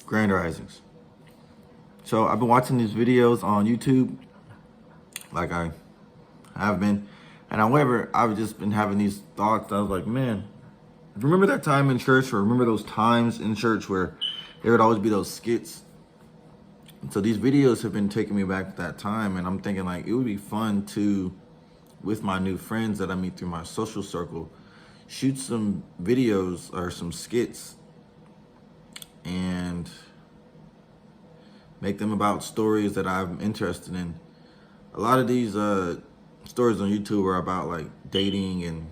Grand Risings. So I've been watching these videos on YouTube, like I have been, and however, I've just been having these thoughts. I was like, man, remember that time in church, or remember those times in church where there would always be those skits? And so these videos have been taking me back to that time, and I'm thinking like it would be fun to, with my new friends that I meet through my social circle, shoot some videos or some skits and make them about stories that I'm interested in. A lot of these stories on YouTube are about like dating and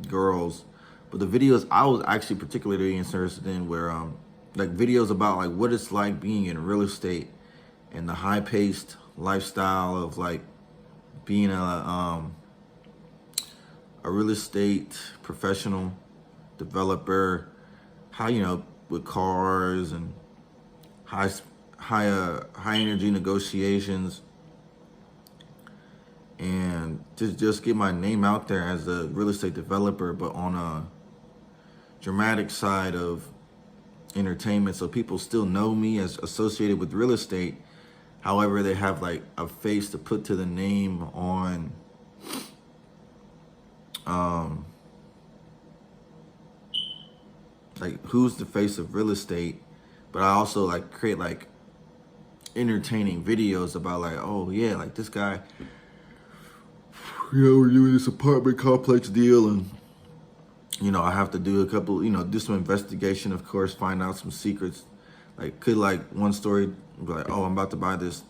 girls, but the videos I was actually particularly interested in were like videos about like what it's like being in real estate and the high-paced lifestyle of like being a real estate professional developer, how, you know, with cars and high energy negotiations, and just get my name out there as a real estate developer, but on a dramatic side of entertainment, so people still know me as associated with real estate. However, they have like a face to put to the name on like who's the face of real estate. But I also like create like entertaining videos about like, oh yeah, like this guy, you know, we're doing this apartment complex deal, and you know, I have to do a couple, you know, do some investigation, of course, find out some secrets. Like, could like one story be like, oh, I'm about to buy this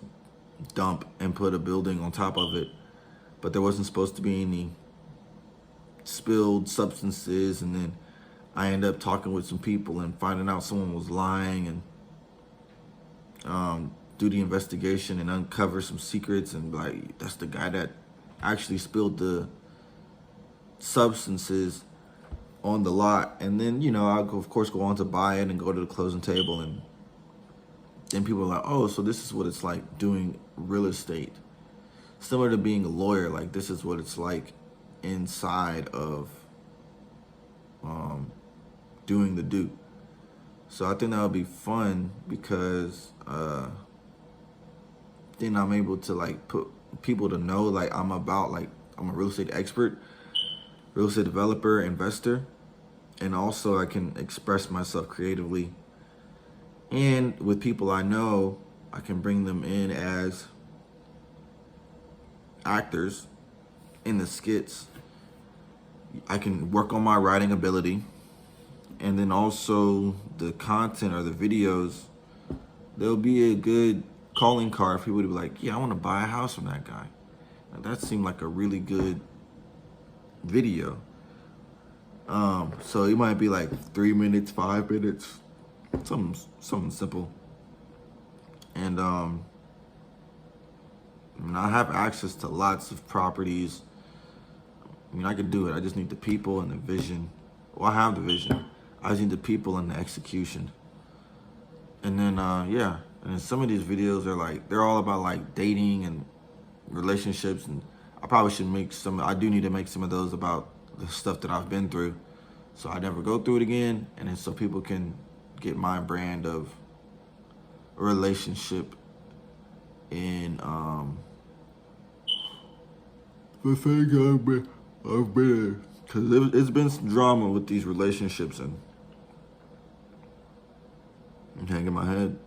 dump and put a building on top of it, but there wasn't supposed to be any spilled substances, and then I end up talking with some people and finding out someone was lying, and do the investigation and uncover some secrets, and like that's the guy that actually spilled the substances on the lot. And then, you know, I'll of course go on to buy it and go to the closing table, and then people are like, oh, so this is what it's like doing real estate. Similar to being a lawyer, like this is what it's like inside of doing the do. So I think that would be fun because then I'm able to like put people to know like I'm a real estate expert, real estate developer, investor, and also I can express myself creatively. And with people I know, I can bring them in as actors in the skits. I can work on my writing ability, and then also the content or the videos, there'll be a good calling card for people to be like, yeah, I want to buy a house from that guy. Now, that seemed like a really good video. So it might be like 3 minutes, 5 minutes, something simple. And I mean, I have access to lots of properties. I mean, I can do it. I just need the people and the vision. Well, I have the vision. I just need the people and the execution. And then, yeah. And then some of these videos are like, they're all about like dating and relationships. And I probably should make I do need to make some of those about the stuff that I've been through, so I never go through it again. And then so people can get my brand of a relationship in, the thing I've been, because it's been some drama with these relationships, and I can't get my head.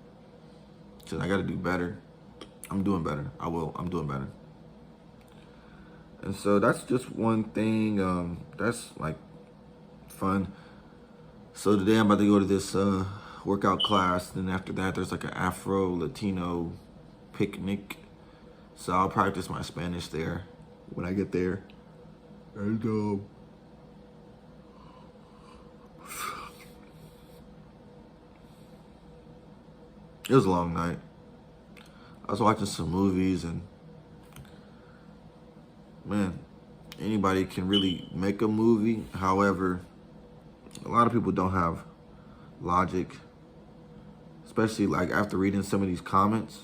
So I got to do better. I'm doing better. I'm doing better. And so that's just one thing. That's like fun. So today I'm about to go to this workout class. Then after that, there's like an Afro Latino picnic. So I'll practice my Spanish there when I get there. And it was a long night. I was watching some movies, and man, anybody can really make a movie. However, a lot of people don't have logic, especially like after reading some of these comments.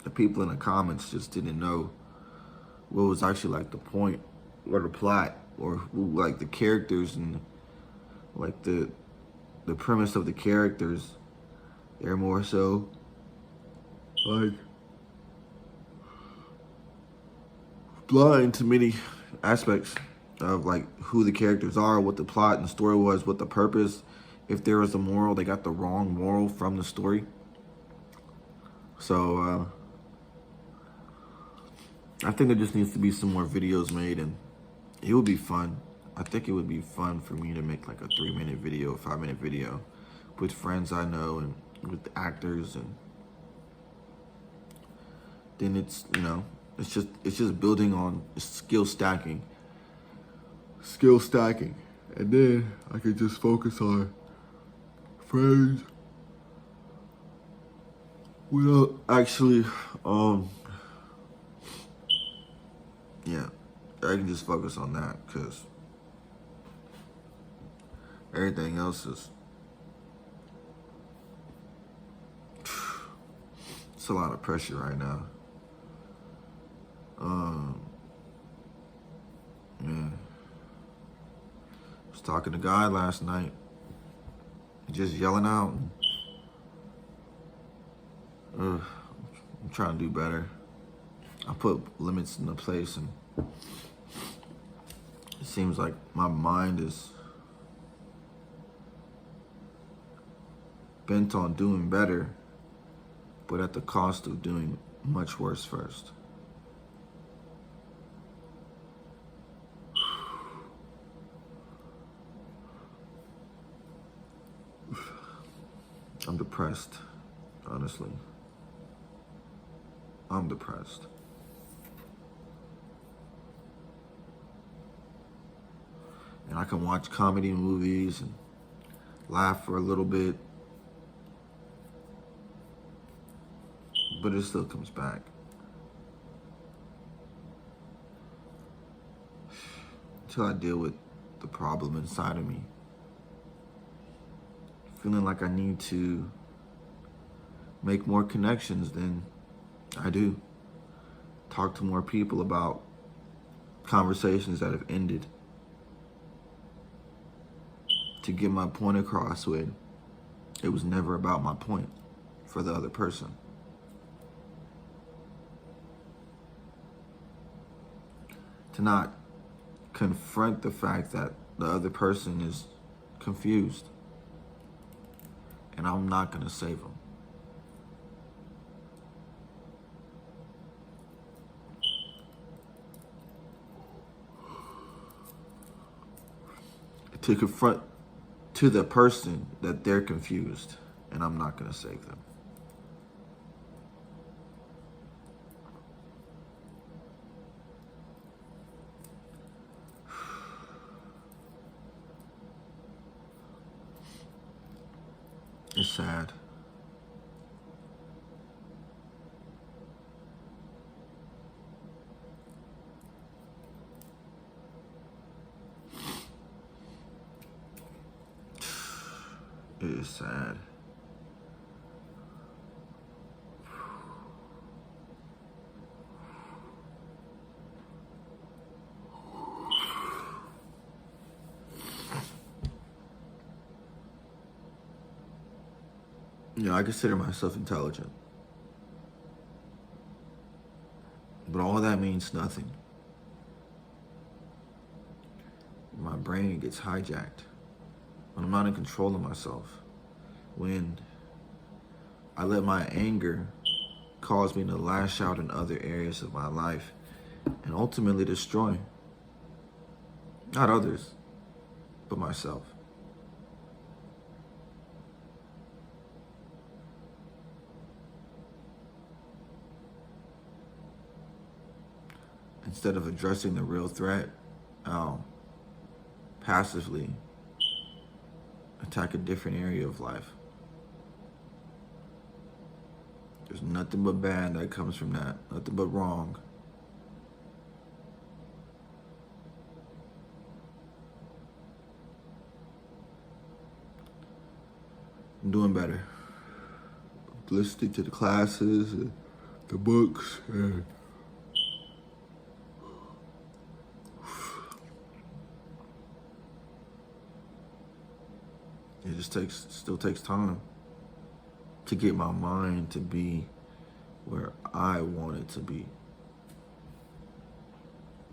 The people in the comments just didn't know what was actually like the point or the plot, or who, like the characters, and like the premise of the characters. They're more so like blind to many aspects of like who the characters are, what the plot and the story was, what the purpose. If there was a moral, they got the wrong moral from the story. So I think there just needs to be some more videos made, and it would be fun. I think it would be fun for me to make like a 3-minute video, 5-minute video with friends I know and with actors, and then it's, you know, it's just building on skill stacking. And then I could just focus on friends without actually yeah, I can just focus on that, because everything else is, it's a lot of pressure right now. Yeah. I was talking to God last night, just yelling out. I'm trying to do better. I put limits into place, and it seems like my mind is bent on doing better, but at the cost of doing much worse first. I'm depressed, honestly. I'm depressed. And I can watch comedy movies and laugh for a little bit, but it still comes back. Until I deal with the problem inside of me. Feeling like I need to make more connections than I do. Talk to more people about conversations that have ended. To get my point across when it was never about my point for the other person. To not confront the fact that the other person is confused, and I'm not going to save them. To confront to the person that they're confused, and I'm not going to save them. It's sad. It is sad. You know, I consider myself intelligent, but all that means nothing. My brain gets hijacked when I'm not in control of myself. When I let my anger cause me to lash out in other areas of my life and ultimately destroy not others, but myself. Instead of addressing the real threat, I'll passively attack a different area of life. There's nothing but bad that comes from that, nothing but wrong. I'm doing better. Listening to the classes, the books, and it just still takes time. to get my mind to be where I want it to be.